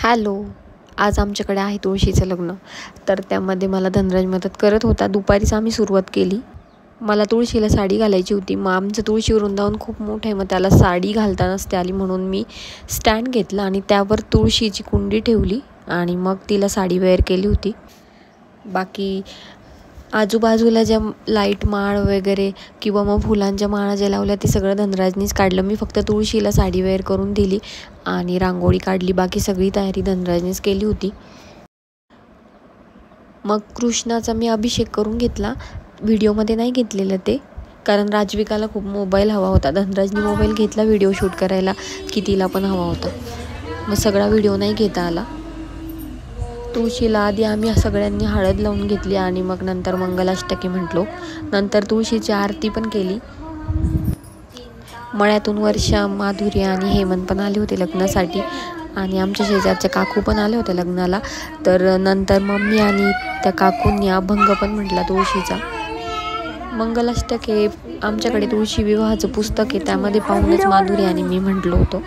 Hello. आज आमच्याकडे आहे तुळशीचं लग्न. तर त्यामध्ये मला धनराज मदत करत होता. दुपारीच आम्ही सुरुवात केली. मला तुळशीला साडी घालायची होती. मग आमचं तुळशी वृंदावन खूप मोठं आहे, मग त्याला साडी घालता नसते आली, म्हणून मी स्टँड घेतला आणि त्यावर तुळशीची कुंडी ठेवली आणि मग तिला साडी वेअर केली होती. बाकी आजूबाजूला ज्या लाईट माळ वगैरे किंवा मग फुलांच्या माळा ज्या लावल्या ते सगळं धनराजनीच काढलं. मी फक्त तुळशीला साडी वेअर करून दिली आणि रांगोळी काढली. बाकी सगळी तयारी धनराजनीच केली होती. मग कृष्णाचा मी अभिषेक करून घेतला. व्हिडिओमध्ये नाही घेतलेलं ते, कारण राजविकाला खूप मोबाईल हवा होता. धनराजनी मोबाईल घेतला व्हिडिओ शूट करायला की तिला पण हवा होता, मग सगळा व्हिडिओ नाही घेता आला. तुळशीला आधी आम्ही सगळ्यांनी हळद लावून घेतली आणि मग नंतर मंगलाष्टकी म्हटलो. नंतर तुळशीची आरती पण केली. मळ्यातून वर्षा, माधुरी आणि हेमंत पण आले होते लग्नासाठी आणि आमच्या शेजारच्या काकू पण आले होते लग्नाला. तर नंतर मम्मी आणि त्या काकूंनी अभंग पण म्हटला तुळशीचा. मंगलाष्टक हे आमच्याकडे तुळशी विवाहाचं पुस्तक आहे, त्यामध्ये पाहूनच माधुरी आणि मी म्हटलो होतो.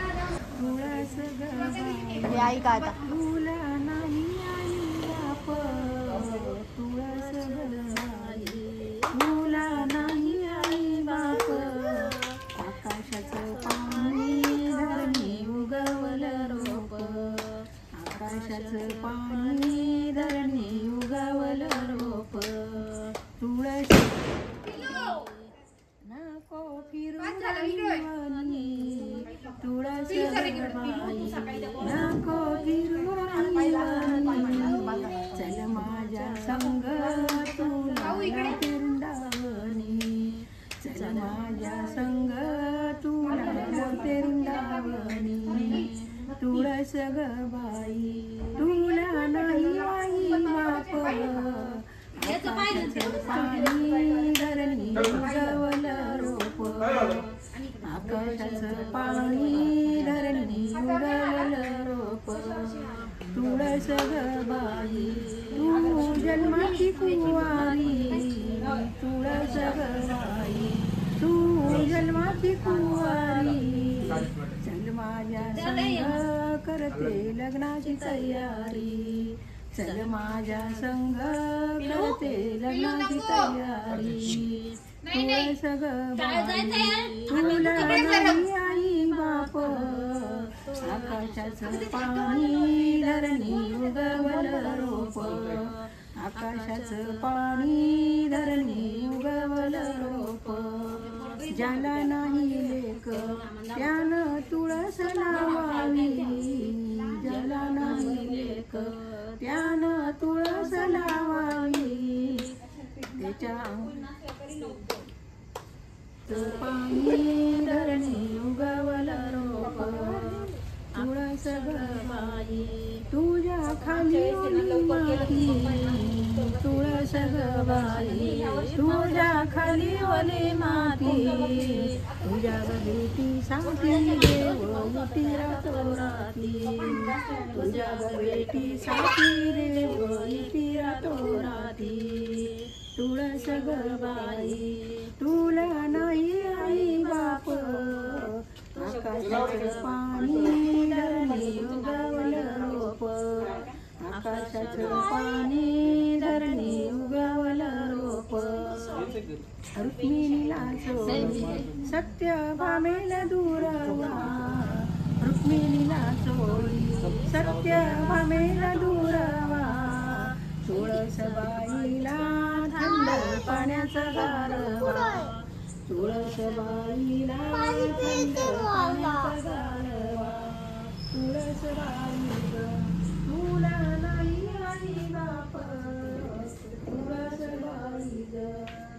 पाणी धरणी उगवल रोप तुळशी नको फिरून तुळशी नको फिरून चल माझ्या संग तुला वृंदावनी, चल माझ्या संग तुला वृंदावनी. तुळस ग बाई तुला नाही आई बाप, आकाशाचं पाणी धरणी उगवल रोप, आकाशाचं पाणी धरणी उगवल रोप. तुळस ग बाई तू जन्माची कुवारी, तुळस ग बाई तू जन्माची कुवारी. चल माझ्या संग करते लग्नाची तयारी, चल माझ्या संग करते लग्नाची तयारी. तुळस ग बाई तुला नाही आई बाप, आकाशाचं पाणी धरणी उगवल रोप, आकाशाचं पाणी धरणी उगवल रोप. ज्याला नाही लेक त्यानं तुळस लावावी, ज्याला नाही लेक त्यानं तुळस लावावी. त्याच्या पाणी धरणी उगवल रोप, तुळस ग बाई तुझ्या खाली ओली माती, तुळस ग बाई तुझ्या खाली ओली माती. तुझ्या बेटीसाठी देव उठी रातो राती, तुझ्या बेटीसाठी देव उठी रातो राती. तुळस ग बाई तुला नाही आई बाप, आकाशाचं पाणी धरणी उगवल रोप, आकाशाचं पाणी धरणी उगवल रोप. रुक्मिणीला चोरी सत्यभामेल दूरवा, रुक्मिणीला चोरी सत्यभामेल दूरवा. तुळस बाईला थंड पाण्याचा गारवा, तुळस बाईला थंड पाण्याचा गारवा. तुळस बाई तुला नाही आई बाप, तुळस बाई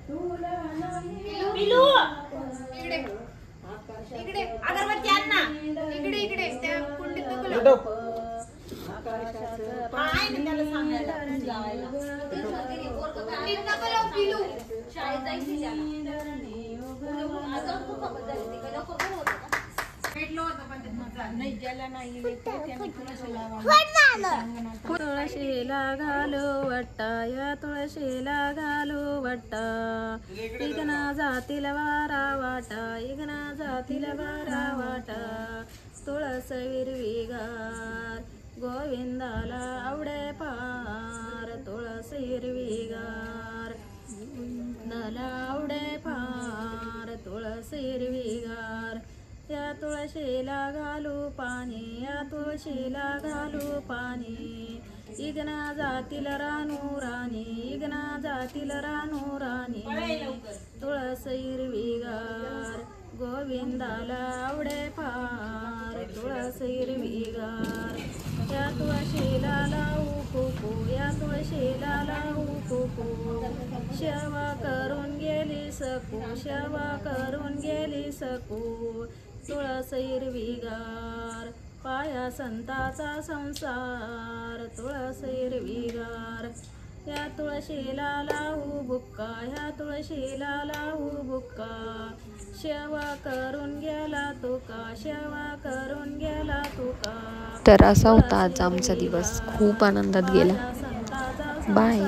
तुला नाही इकडे अगरबत्ती आण ना, इकडे त्या कुंडीत नको लावू. आकाशाचं पाणी त्याला सांगायला जायला कुंडीत नको लावू पिलू, शाळेत जायची त्याला. अजून खूप खबर झाली ती काय नको होतं का भेटलो होतं पण ते नाही ज्याला नाही लेकरं त्याने तुळस लावावी. तुळशीला घालो वट्टा या तुळशीला घालो वट्टा, इग्ना जातील वारा वाटा, इग्ना जातील वारा वाटा. तुळस हिरवी गार गोविंद तुळशीला घालू पाणी, या तुळशीला घालू पाणी. इगना जातील रानू राणी, इगना जातील रानू राणी. तुळस हिरवीगार गोविंदाला आवडे फार, तुळस हिरवीगार. या तुळशीला लावू कुकू, या तुळशीला लावू कुकू. सेवा करून गेली सकू, सेवा करून गेली सकू. तुळस हिरवीगार पाया संताचा संसार, तुळस हिरवीगार. या तुळशीला लावू बुक्का, या तुळशीला लावू बुक्का. सेवा करून गेला तुका, सेवा करून गेला तुका. तर असा होता आज आमचा दिवस, खूप आनंदात गेला. बाय.